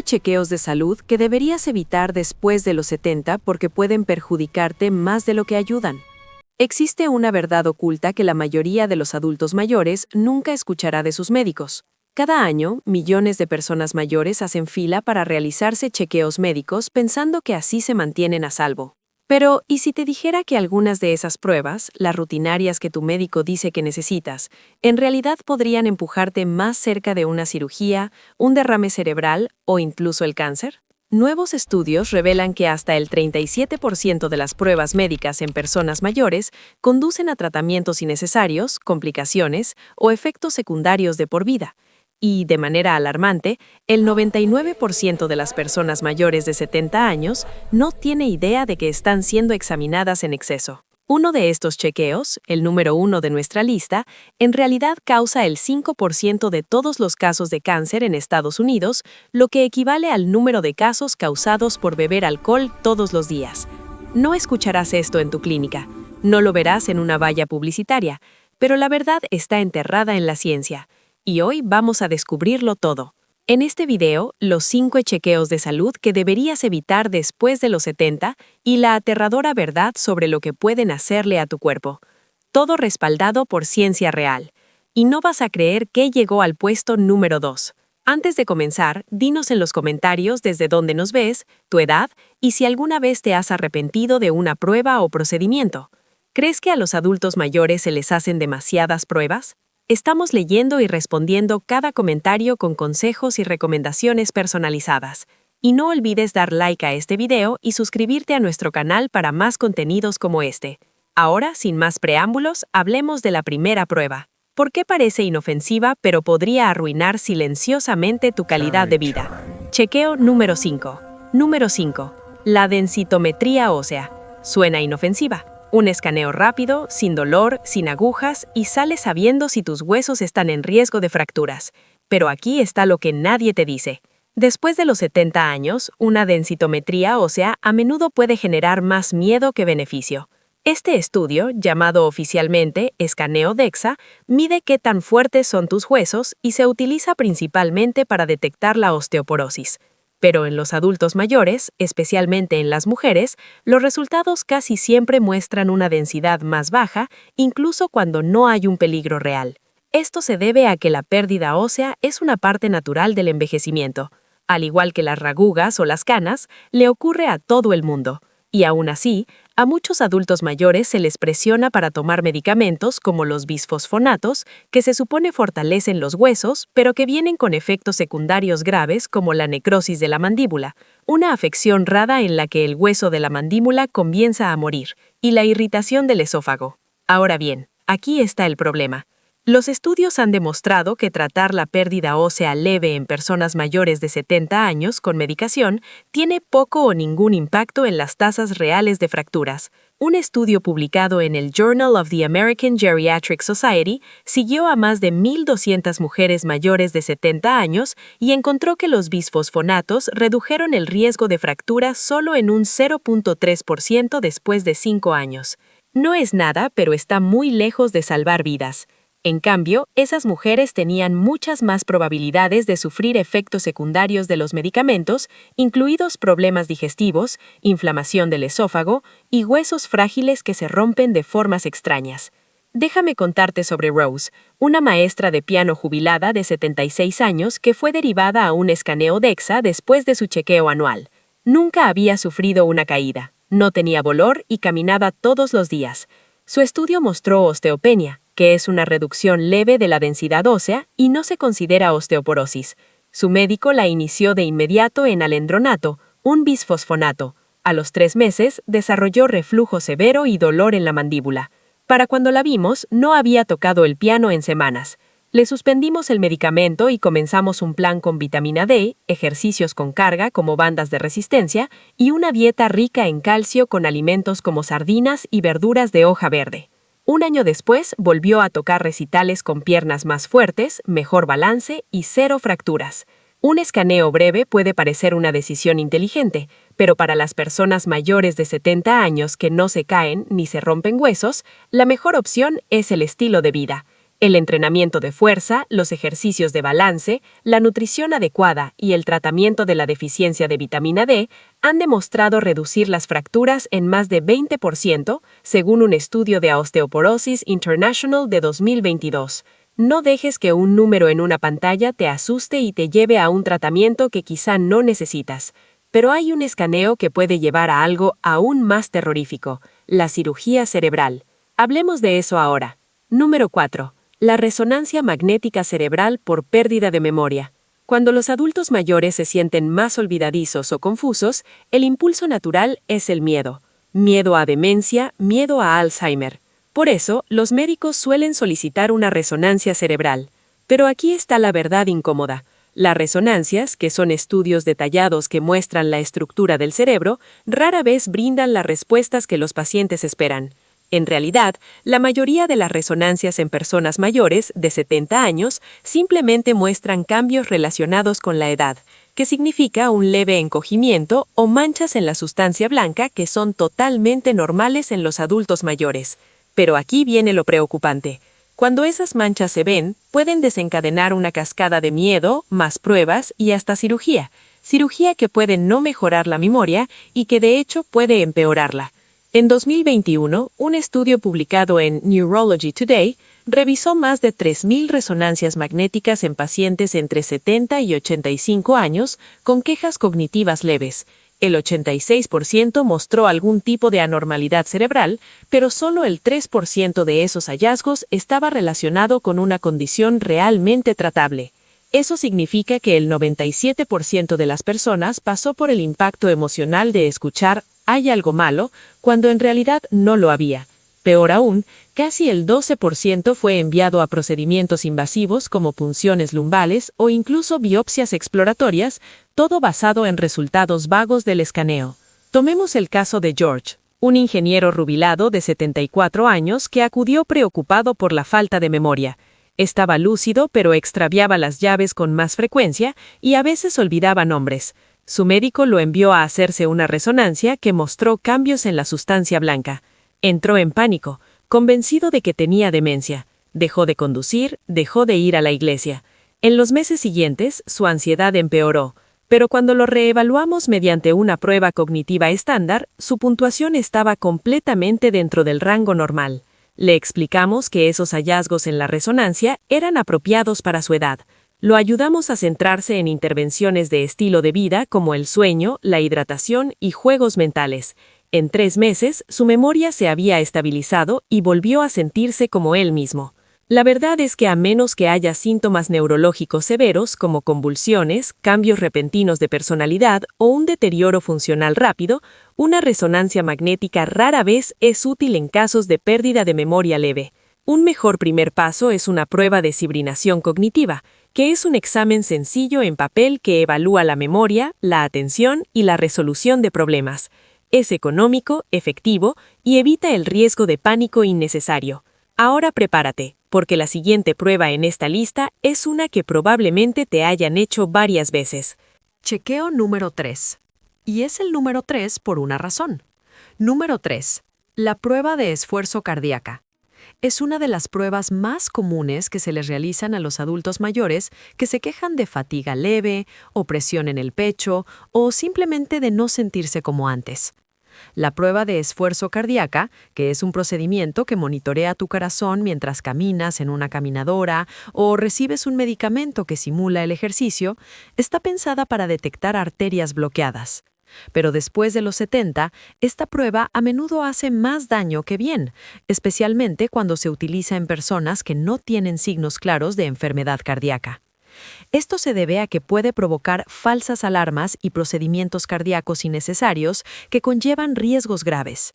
chequeos de salud que deberías evitar después de los 70 porque pueden perjudicarte más de lo que ayudan. Existe una verdad oculta que la mayoría de los adultos mayores nunca escuchará de sus médicos. Cada año, millones de personas mayores hacen fila para realizarse chequeos médicos pensando que así se mantienen a salvo. Pero, ¿y si te dijera que algunas de esas pruebas, las rutinarias que tu médico dice que necesitas, en realidad podrían empujarte más cerca de una cirugía, un derrame cerebral o incluso el cáncer? Nuevos estudios revelan que hasta el 37% de las pruebas médicas en personas mayores conducen a tratamientos innecesarios, complicaciones o efectos secundarios de por vida. Y, de manera alarmante, el 99% de las personas mayores de 70 años no tiene idea de que están siendo examinadas en exceso. Uno de estos chequeos, el número 1 de nuestra lista, en realidad causa el 5% de todos los casos de cáncer en Estados Unidos, lo que equivale al número de casos causados por beber alcohol todos los días. No escucharás esto en tu clínica, no lo verás en una valla publicitaria, pero la verdad está enterrada en la ciencia. Y hoy vamos a descubrirlo todo. En este video, los 5 chequeos de salud que deberías evitar después de los 70 y la aterradora verdad sobre lo que pueden hacerle a tu cuerpo. Todo respaldado por ciencia real. Y no vas a creer que llegó al puesto número 2. Antes de comenzar, dinos en los comentarios desde dónde nos ves, tu edad y si alguna vez te has arrepentido de una prueba o procedimiento. ¿Crees que a los adultos mayores se les hacen demasiadas pruebas? Estamos leyendo y respondiendo cada comentario con consejos y recomendaciones personalizadas. Y no olvides dar like a este video y suscribirte a nuestro canal para más contenidos como este. Ahora, sin más preámbulos, hablemos de la primera prueba. ¿Por qué parece inofensiva pero podría arruinar silenciosamente tu calidad de vida? Chequeo número 5. Número 5. La densitometría ósea. Suena inofensiva. Un escaneo rápido, sin dolor, sin agujas y sales sabiendo si tus huesos están en riesgo de fracturas. Pero aquí está lo que nadie te dice. Después de los 70 años, una densitometría ósea a menudo puede generar más miedo que beneficio. Este estudio, llamado oficialmente escaneo DEXA, mide qué tan fuertes son tus huesos y se utiliza principalmente para detectar la osteoporosis. Pero en los adultos mayores, especialmente en las mujeres, los resultados casi siempre muestran una densidad más baja, incluso cuando no hay un peligro real. Esto se debe a que la pérdida ósea es una parte natural del envejecimiento. Al igual que las ragugas o las canas, le ocurre a todo el mundo. Y aún así, a muchos adultos mayores se les presiona para tomar medicamentos como los bisfosfonatos, que se supone fortalecen los huesos, pero que vienen con efectos secundarios graves como la necrosis de la mandíbula, una afección rara en la que el hueso de la mandíbula comienza a morir, y la irritación del esófago. Ahora bien, aquí está el problema. Los estudios han demostrado que tratar la pérdida ósea leve en personas mayores de 70 años con medicación tiene poco o ningún impacto en las tasas reales de fracturas. Un estudio publicado en el Journal of the American Geriatric Society siguió a más de 1.200 mujeres mayores de 70 años y encontró que los bisfosfonatos redujeron el riesgo de fractura solo en un 0.3% después de 5 años. No es nada, pero está muy lejos de salvar vidas. En cambio, esas mujeres tenían muchas más probabilidades de sufrir efectos secundarios de los medicamentos, incluidos problemas digestivos, inflamación del esófago y huesos frágiles que se rompen de formas extrañas. Déjame contarte sobre Rose, una maestra de piano jubilada de 76 años que fue derivada a un escaneo DEXA después de su chequeo anual. Nunca había sufrido una caída, no tenía dolor y caminaba todos los días. Su estudio mostró osteopenia, que es una reducción leve de la densidad ósea y no se considera osteoporosis. Su médico la inició de inmediato en alendronato, un bisfosfonato. A los 3 meses desarrolló reflujo severo y dolor en la mandíbula. Para cuando la vimos, no había tocado el piano en semanas. Le suspendimos el medicamento y comenzamos un plan con vitamina D, ejercicios con carga como bandas de resistencia y una dieta rica en calcio con alimentos como sardinas y verduras de hoja verde. Un año después, volvió a tocar recitales con piernas más fuertes, mejor balance y 0 fracturas. Un escaneo breve puede parecer una decisión inteligente, pero para las personas mayores de 70 años que no se caen ni se rompen huesos, la mejor opción es el estilo de vida. El entrenamiento de fuerza, los ejercicios de balance, la nutrición adecuada y el tratamiento de la deficiencia de vitamina D han demostrado reducir las fracturas en más de 20%, según un estudio de Osteoporosis International de 2022. No dejes que un número en una pantalla te asuste y te lleve a un tratamiento que quizá no necesitas. Pero hay un escaneo que puede llevar a algo aún más terrorífico, la cirugía cerebral. Hablemos de eso ahora. Número 4. La resonancia magnética cerebral por pérdida de memoria. Cuando los adultos mayores se sienten más olvidadizos o confusos, el impulso natural es el miedo. Miedo a demencia, miedo a Alzheimer. Por eso, los médicos suelen solicitar una resonancia cerebral. Pero aquí está la verdad incómoda. Las resonancias, que son estudios detallados que muestran la estructura del cerebro, rara vez brindan las respuestas que los pacientes esperan. En realidad, la mayoría de las resonancias en personas mayores, de 70 años, simplemente muestran cambios relacionados con la edad, que significa un leve encogimiento o manchas en la sustancia blanca que son totalmente normales en los adultos mayores. Pero aquí viene lo preocupante. Cuando esas manchas se ven, pueden desencadenar una cascada de miedo, más pruebas y hasta cirugía. Cirugía que puede no mejorar la memoria y que de hecho puede empeorarla. En 2021, un estudio publicado en Neurology Today revisó más de 3.000 resonancias magnéticas en pacientes entre 70 y 85 años con quejas cognitivas leves. El 86% mostró algún tipo de anormalidad cerebral, pero solo el 3% de esos hallazgos estaba relacionado con una condición realmente tratable. Eso significa que el 97% de las personas pasó por el impacto emocional de escuchar «hay algo malo», cuando en realidad no lo había. Peor aún, casi el 12% fue enviado a procedimientos invasivos como punciones lumbales o incluso biopsias exploratorias, todo basado en resultados vagos del escaneo. Tomemos el caso de George, un ingeniero jubilado de 74 años que acudió preocupado por la falta de memoria. Estaba lúcido, pero extraviaba las llaves con más frecuencia y a veces olvidaba nombres. Su médico lo envió a hacerse una resonancia que mostró cambios en la sustancia blanca. Entró en pánico, convencido de que tenía demencia. Dejó de conducir, dejó de ir a la iglesia. En los meses siguientes, su ansiedad empeoró, pero cuando lo reevaluamos mediante una prueba cognitiva estándar, su puntuación estaba completamente dentro del rango normal. Le explicamos que esos hallazgos en la resonancia eran apropiados para su edad. Lo ayudamos a centrarse en intervenciones de estilo de vida como el sueño, la hidratación y juegos mentales. En 3 meses, su memoria se había estabilizado y volvió a sentirse como él mismo. La verdad es que a menos que haya síntomas neurológicos severos como convulsiones, cambios repentinos de personalidad o un deterioro funcional rápido, una resonancia magnética rara vez es útil en casos de pérdida de memoria leve. Un mejor primer paso es una prueba de cibrinación cognitiva, que es un examen sencillo en papel que evalúa la memoria, la atención y la resolución de problemas. Es económico, efectivo y evita el riesgo de pánico innecesario. Ahora prepárate, porque la siguiente prueba en esta lista es una que probablemente te hayan hecho varias veces. Chequeo número 3. Y es el número 3 por una razón. Número 3. La prueba de esfuerzo cardíaca. Es una de las pruebas más comunes que se les realizan a los adultos mayores que se quejan de fatiga leve, opresión en el pecho o simplemente de no sentirse como antes. La prueba de esfuerzo cardíaca, que es un procedimiento que monitorea tu corazón mientras caminas en una caminadora o recibes un medicamento que simula el ejercicio, está pensada para detectar arterias bloqueadas. Pero después de los 70, esta prueba a menudo hace más daño que bien, especialmente cuando se utiliza en personas que no tienen signos claros de enfermedad cardíaca. Esto se debe a que puede provocar falsas alarmas y procedimientos cardíacos innecesarios que conllevan riesgos graves.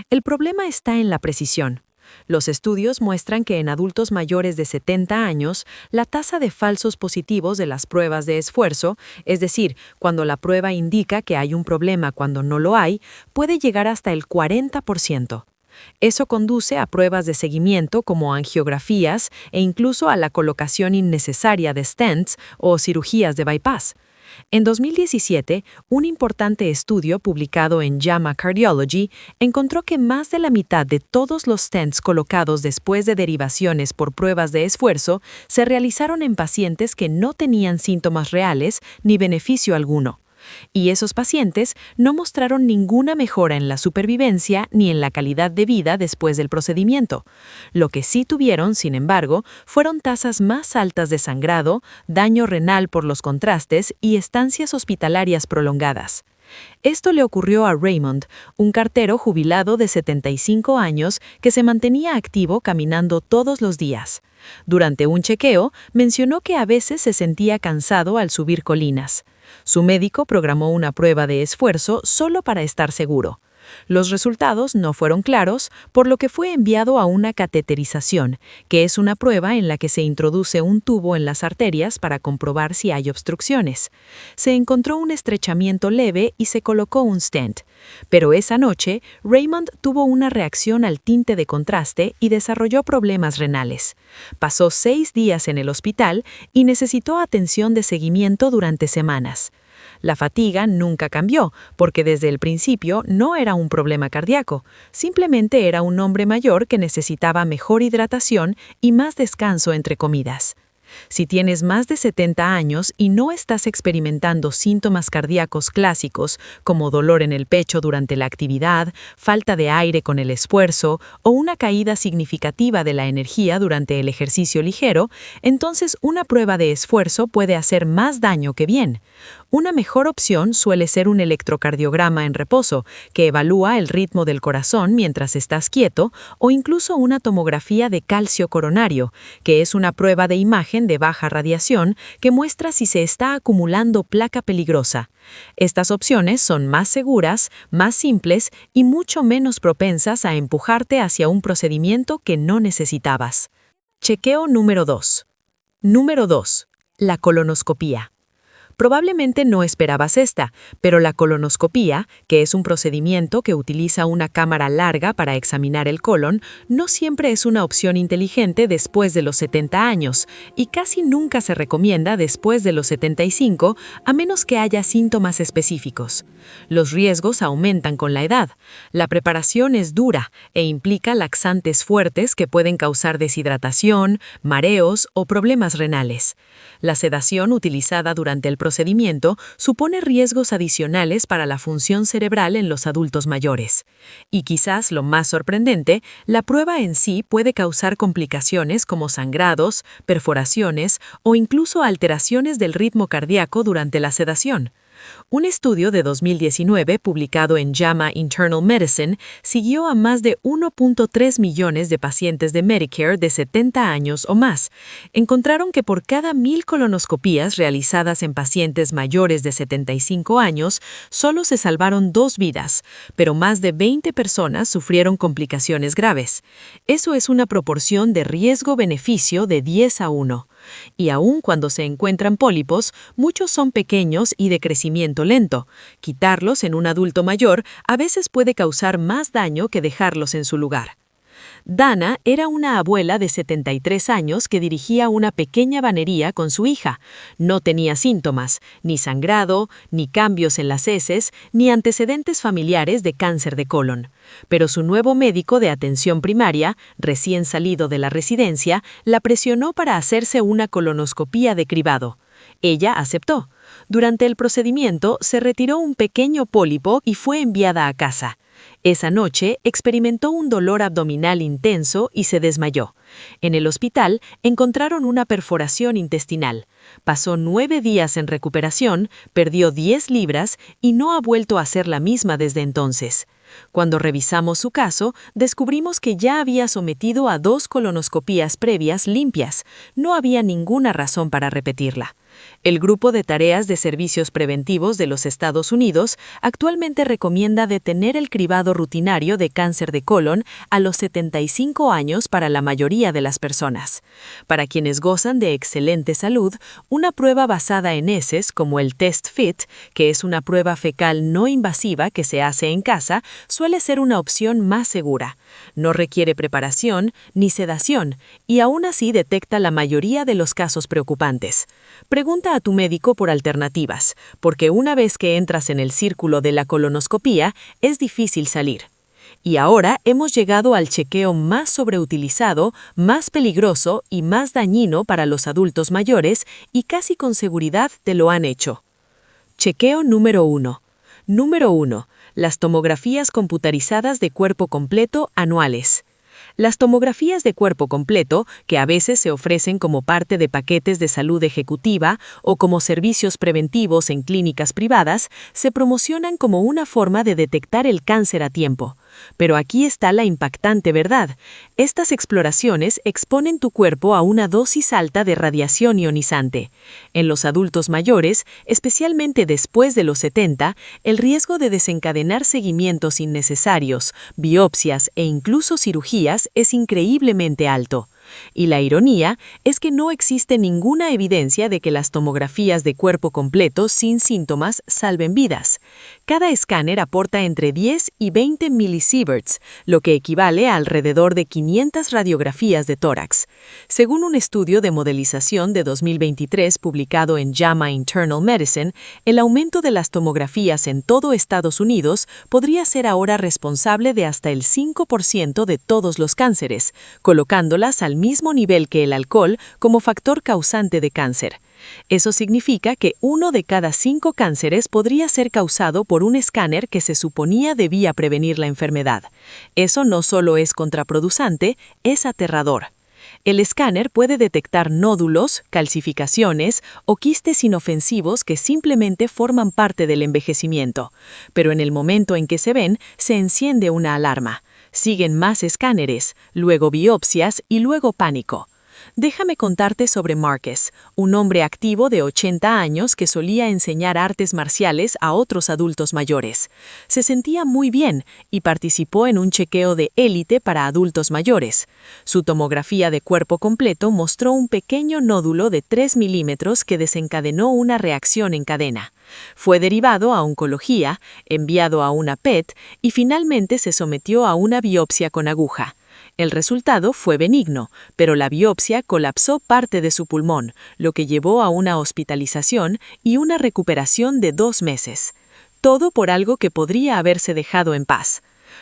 El problema está en la precisión. Los estudios muestran que en adultos mayores de 70 años, la tasa de falsos positivos de las pruebas de esfuerzo, es decir, cuando la prueba indica que hay un problema cuando no lo hay, puede llegar hasta el 40%. Eso conduce a pruebas de seguimiento como angiografías e incluso a la colocación innecesaria de stents o cirugías de bypass. En 2017, un importante estudio publicado en JAMA Cardiology encontró que más de la mitad de todos los stents colocados después de derivaciones por pruebas de esfuerzo se realizaron en pacientes que no tenían síntomas reales ni beneficio alguno. Y esos pacientes no mostraron ninguna mejora en la supervivencia ni en la calidad de vida después del procedimiento. Lo que sí tuvieron, sin embargo, fueron tasas más altas de sangrado, daño renal por los contrastes y estancias hospitalarias prolongadas. Esto le ocurrió a Raymond, un cartero jubilado de 75 años que se mantenía activo caminando todos los días. Durante un chequeo, mencionó que a veces se sentía cansado al subir colinas. Su médico programó una prueba de esfuerzo solo para estar seguro. Los resultados no fueron claros, por lo que fue enviado a una cateterización, que es una prueba en la que se introduce un tubo en las arterias para comprobar si hay obstrucciones. Se encontró un estrechamiento leve y se colocó un stent. Pero esa noche, Raymond tuvo una reacción al tinte de contraste y desarrolló problemas renales. Pasó 6 días en el hospital y necesitó atención de seguimiento durante semanas. La fatiga nunca cambió, porque desde el principio no era un problema cardíaco, simplemente era un hombre mayor que necesitaba mejor hidratación y más descanso entre comidas. Si tienes más de 70 años y no estás experimentando síntomas cardíacos clásicos como dolor en el pecho durante la actividad, falta de aire con el esfuerzo o una caída significativa de la energía durante el ejercicio ligero, entonces una prueba de esfuerzo puede hacer más daño que bien. Una mejor opción suele ser un electrocardiograma en reposo, que evalúa el ritmo del corazón mientras estás quieto, o incluso una tomografía de calcio coronario, que es una prueba de imagen de baja radiación que muestra si se está acumulando placa peligrosa. Estas opciones son más seguras, más simples y mucho menos propensas a empujarte hacia un procedimiento que no necesitabas. Chequeo número 2. Número 2. La colonoscopía. Probablemente no esperabas esta, pero la colonoscopía, que es un procedimiento que utiliza una cámara larga para examinar el colon, no siempre es una opción inteligente después de los 70 años y casi nunca se recomienda después de los 75 a menos que haya síntomas específicos. Los riesgos aumentan con la edad. La preparación es dura e implica laxantes fuertes que pueden causar deshidratación, mareos o problemas renales. La sedación utilizada durante el procedimiento supone riesgos adicionales para la función cerebral en los adultos mayores. Y quizás lo más sorprendente, la prueba en sí puede causar complicaciones como sangrados, perforaciones o incluso alteraciones del ritmo cardíaco durante la sedación. Un estudio de 2019 publicado en JAMA Internal Medicine siguió a más de 1.3 millones de pacientes de Medicare de 70 años o más. Encontraron que por cada 1,000 colonoscopías realizadas en pacientes mayores de 75 años, solo se salvaron 2 vidas, pero más de 20 personas sufrieron complicaciones graves. Eso es una proporción de riesgo-beneficio de 10:1. Y aun cuando se encuentran pólipos, muchos son pequeños y de crecimiento lento. Quitarlos en un adulto mayor a veces puede causar más daño que dejarlos en su lugar. Dana era una abuela de 73 años que dirigía una pequeña banería con su hija. No tenía síntomas, ni sangrado, ni cambios en las heces, ni antecedentes familiares de cáncer de colon. Pero su nuevo médico de atención primaria, recién salido de la residencia, la presionó para hacerse una colonoscopía de cribado. Ella aceptó. Durante el procedimiento se retiró un pequeño pólipo y fue enviada a casa. Esa noche experimentó un dolor abdominal intenso y se desmayó. En el hospital encontraron una perforación intestinal. Pasó 9 días en recuperación, perdió 10 libras y no ha vuelto a ser la misma desde entonces. Cuando revisamos su caso, descubrimos que ya había sometido a 2 colonoscopías previas limpias. No había ninguna razón para repetirla. El Grupo de Tareas de Servicios Preventivos de los Estados Unidos actualmente recomienda detener el cribado rutinario de cáncer de colon a los 75 años para la mayoría de las personas. Para quienes gozan de excelente salud, una prueba basada en heces, como el Test FIT, que es una prueba fecal no invasiva que se hace en casa, suele ser una opción más segura. No requiere preparación ni sedación y aún así detecta la mayoría de los casos preocupantes. Pregunta a tu médico por alternativas, porque una vez que entras en el círculo de la colonoscopía, es difícil salir. Y ahora hemos llegado al chequeo más sobreutilizado, más peligroso y más dañino para los adultos mayores, y casi con seguridad te lo han hecho. Chequeo número 1. Número 1. Las tomografías computarizadas de cuerpo completo anuales. Las tomografías de cuerpo completo, que a veces se ofrecen como parte de paquetes de salud ejecutiva o como servicios preventivos en clínicas privadas, se promocionan como una forma de detectar el cáncer a tiempo. Pero aquí está la impactante verdad. Estas exploraciones exponen tu cuerpo a una dosis alta de radiación ionizante. En los adultos mayores, especialmente después de los 70, el riesgo de desencadenar seguimientos innecesarios, biopsias e incluso cirugías es increíblemente alto. Y la ironía es que no existe ninguna evidencia de que las tomografías de cuerpo completo sin síntomas salven vidas. Cada escáner aporta entre 10 y 20 milisieverts, lo que equivale a alrededor de 500 radiografías de tórax. Según un estudio de modelización de 2023 publicado en JAMA Internal Medicine, el aumento de las tomografías en todo Estados Unidos podría ser ahora responsable de hasta el 5% de todos los cánceres, colocándolas al mismo nivel que el alcohol como factor causante de cáncer. Eso significa que 1 de cada 5 cánceres podría ser causado por un escáner que se suponía debía prevenir la enfermedad. Eso no solo es contraproducente, es aterrador. El escáner puede detectar nódulos, calcificaciones o quistes inofensivos que simplemente forman parte del envejecimiento. Pero en el momento en que se ven, se enciende una alarma. Siguen más escáneres, luego biopsias y luego pánico. Déjame contarte sobre Marcus, un hombre activo de 80 años que solía enseñar artes marciales a otros adultos mayores. Se sentía muy bien y participó en un chequeo de élite para adultos mayores. Su tomografía de cuerpo completo mostró un pequeño nódulo de 3 milímetros que desencadenó una reacción en cadena. Fue derivado a oncología, enviado a una PET y finalmente se sometió a una biopsia con aguja. El resultado fue benigno, pero la biopsia colapsó parte de su pulmón, lo que llevó a una hospitalización y una recuperación de 2 meses. Todo por algo que podría haberse dejado en paz.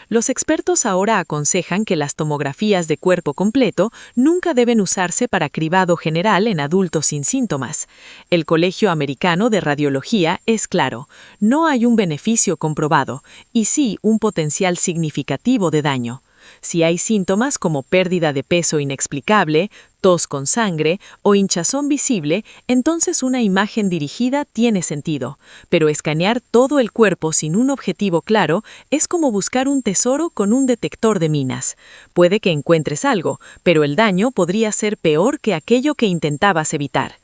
Los expertos ahora aconsejan que las tomografías de cuerpo completo nunca deben usarse para cribado general en adultos sin síntomas. El Colegio Americano de Radiología es claro, no hay un beneficio comprobado, y sí un potencial significativo de daño. Si hay síntomas como pérdida de peso inexplicable, tos con sangre o hinchazón visible, entonces una imagen dirigida tiene sentido. Pero escanear todo el cuerpo sin un objetivo claro es como buscar un tesoro con un detector de minas. Puede que encuentres algo, pero el daño podría ser peor que aquello que intentabas evitar.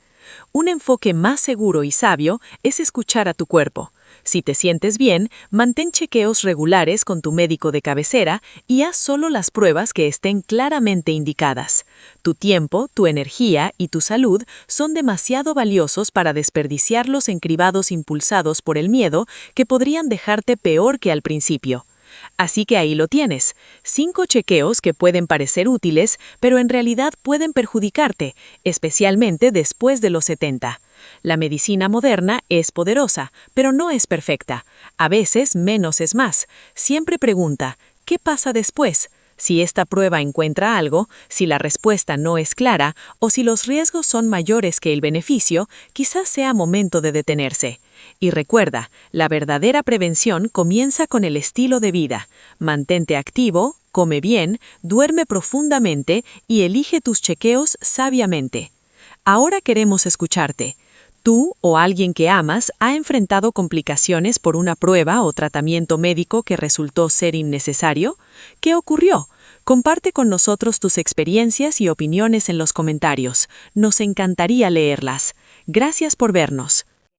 Un enfoque más seguro y sabio es escuchar a tu cuerpo. Si te sientes bien, mantén chequeos regulares con tu médico de cabecera y haz solo las pruebas que estén claramente indicadas. Tu tiempo, tu energía y tu salud son demasiado valiosos para desperdiciarlos en cribados impulsados por el miedo que podrían dejarte peor que al principio. Así que ahí lo tienes, 5 chequeos que pueden parecer útiles, pero en realidad pueden perjudicarte, especialmente después de los 70. La medicina moderna es poderosa, pero no es perfecta. A veces menos es más. Siempre pregunta, ¿qué pasa después? Si esta prueba encuentra algo, si la respuesta no es clara o si los riesgos son mayores que el beneficio, quizás sea momento de detenerse. Y recuerda, la verdadera prevención comienza con el estilo de vida. Mantente activo, come bien, duerme profundamente y elige tus chequeos sabiamente. Ahora queremos escucharte. ¿Tú o alguien que amas ha enfrentado complicaciones por una prueba o tratamiento médico que resultó ser innecesario? ¿Qué ocurrió? Comparte con nosotros tus experiencias y opiniones en los comentarios. Nos encantaría leerlas. Gracias por vernos.